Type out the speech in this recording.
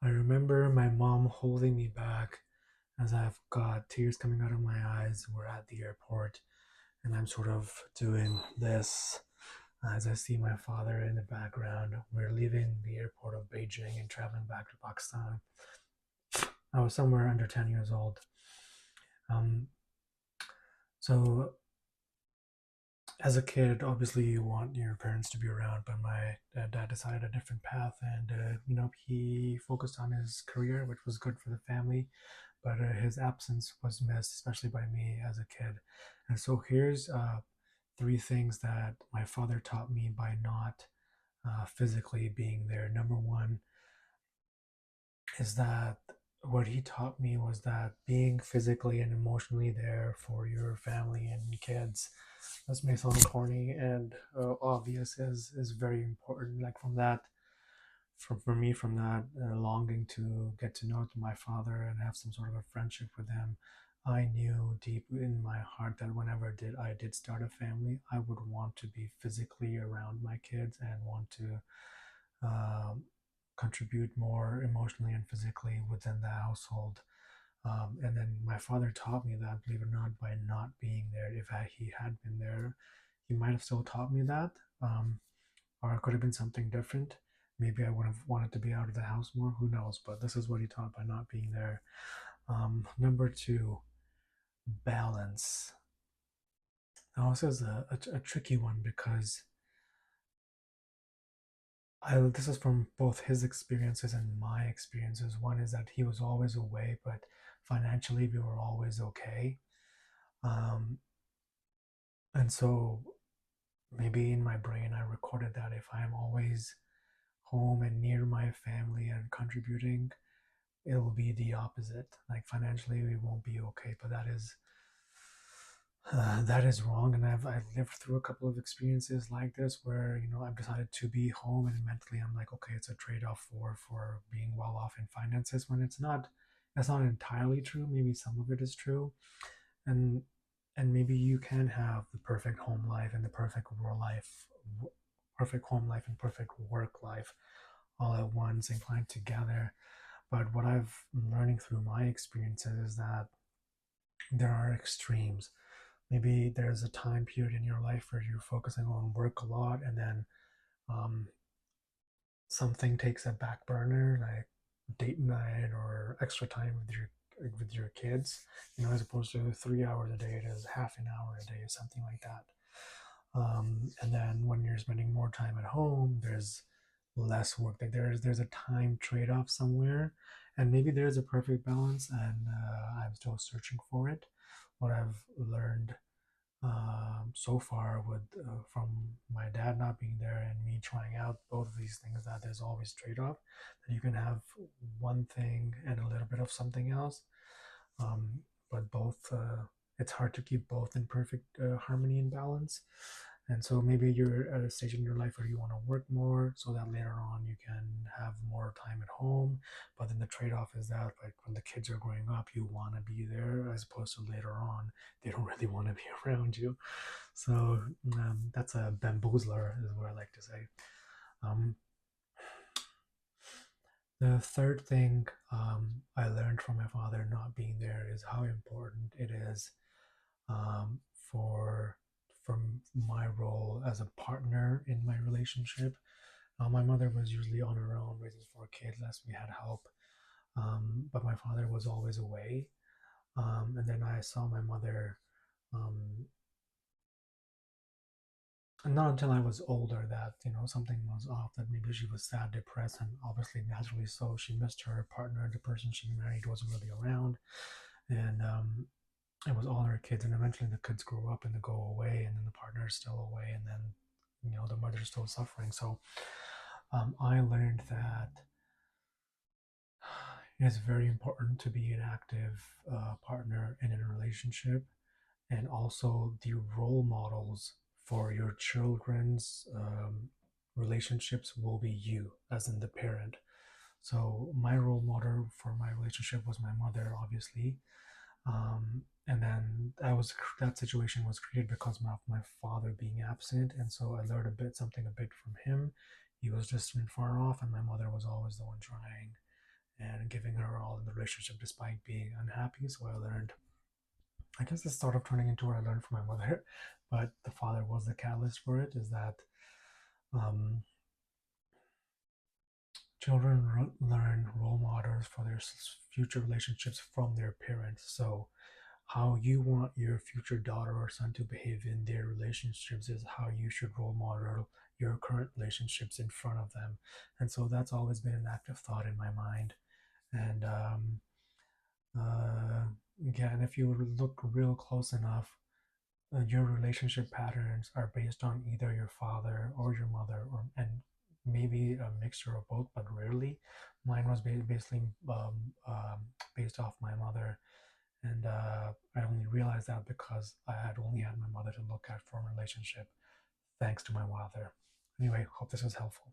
I remember my mom holding me back as I've got tears coming out of my eyes. We're at the airport, and I'm sort of doing this as I see my father in the background. We're leaving the airport of Beijing and traveling back to Pakistan. I was somewhere under 10 years old. Um, so as a kid, obviously you want your parents to be around, but my dad decided a different path, and he focused on his career, which was good for the family. But his absence was missed, especially by me as a kid. And so here's three things that my father taught me by not physically being there. Number one is that what he taught me was that being physically and emotionally there for your family and kids, this may sound corny and obvious, is very important. Like from that, for me, from that longing to get to know my father and have some sort of a friendship with him, I knew deep in my heart that whenever I did start a family, I would want to be physically around my kids and want to um, contribute more emotionally and physically within the household. And then my father taught me that, believe it or not, by not being there. If he had been there, he might have still taught me that, or it could have been something different. Maybe I would have wanted to be out of the house more. Who knows? But this is what he taught by not being there. Number two, balance. Now, this is a tricky one because this is from both his experiences and my experiences. One is that he was always away, but financially we were always okay. Um, and so maybe in my brain I recorded that if I'm always home and near my family and contributing, it will be the opposite. Like financially we won't be okay, but that is wrong. And I've lived through a couple of experiences like this where I've decided to be home, and mentally I'm like, okay, it's a trade-off for being well off in finances, when it's not. That's not entirely true. Maybe some of it is true, and maybe you can have the perfect home life and the perfect work life, perfect home life and perfect work life all at once, inclined together. But what I've learning through my experiences is that there are extremes. Maybe there's a time period in your life where you're focusing on work a lot, and then um, something takes a back burner, like date night or extra time with your kids. As opposed to 3 hours a day, it is half an hour a day or something like that. And then when you're spending more time at home, there's less work. Like there's a time trade off somewhere, and maybe there's a perfect balance, and I'm still searching for it. What I've learned so far with from my dad not being there and me trying out both of these things, that there's always trade-off, that you can have one thing and a little bit of something else, um, but both it's hard to keep both in perfect harmony and balance. And so maybe you're at a stage in your life where you want to work more so that later on you can have more time at home. But then the trade-off is that, like, when the kids are growing up, you want to be there, as opposed to later on they don't really want to be around you. So that's a bamboozler, is what I like to say. um, the third thing I learned from my father not being there is how important it is, um, for from my role as a partner in my relationship. My mother was usually on her own raising four kids unless we had help, but my father was always away. And then I saw my mother, um, and not until I was older, that something was off. That maybe she was sad, depressed, and obviously naturally so. She missed her partner. The person she married wasn't really around, and it was all her kids. And eventually the kids grow up and they go away, and then the partner is still away, and then the mother's still suffering. So I learned that it is very important to be an active partner in a relationship, and also the role models for your children's relationships will be you, as in the parent. So my role model for my relationship was my mother, obviously. And then that situation was created because of my father being absent, and so I learned something a bit from him. He was distant, far off, and my mother was always the one trying. and giving her all in the relationship despite being unhappy. So I learned, I guess it's sort of turning into what I learned from my mother, but the father was the catalyst for it, is that um, children learn role models for their future relationships from their parents. So how you want your future daughter or son to behave in their relationships is how you should role model your current relationships in front of them. And so that's always been an active thought in my mind. And uh, again, if you look real close enough, your relationship patterns are based on either your father or your mother, or and maybe a mixture of both, but rarely. Mine was basically based off my mother, and I only realized that because I had only had my mother to look at for a relationship, thanks to my father. Anyway, hope this was helpful.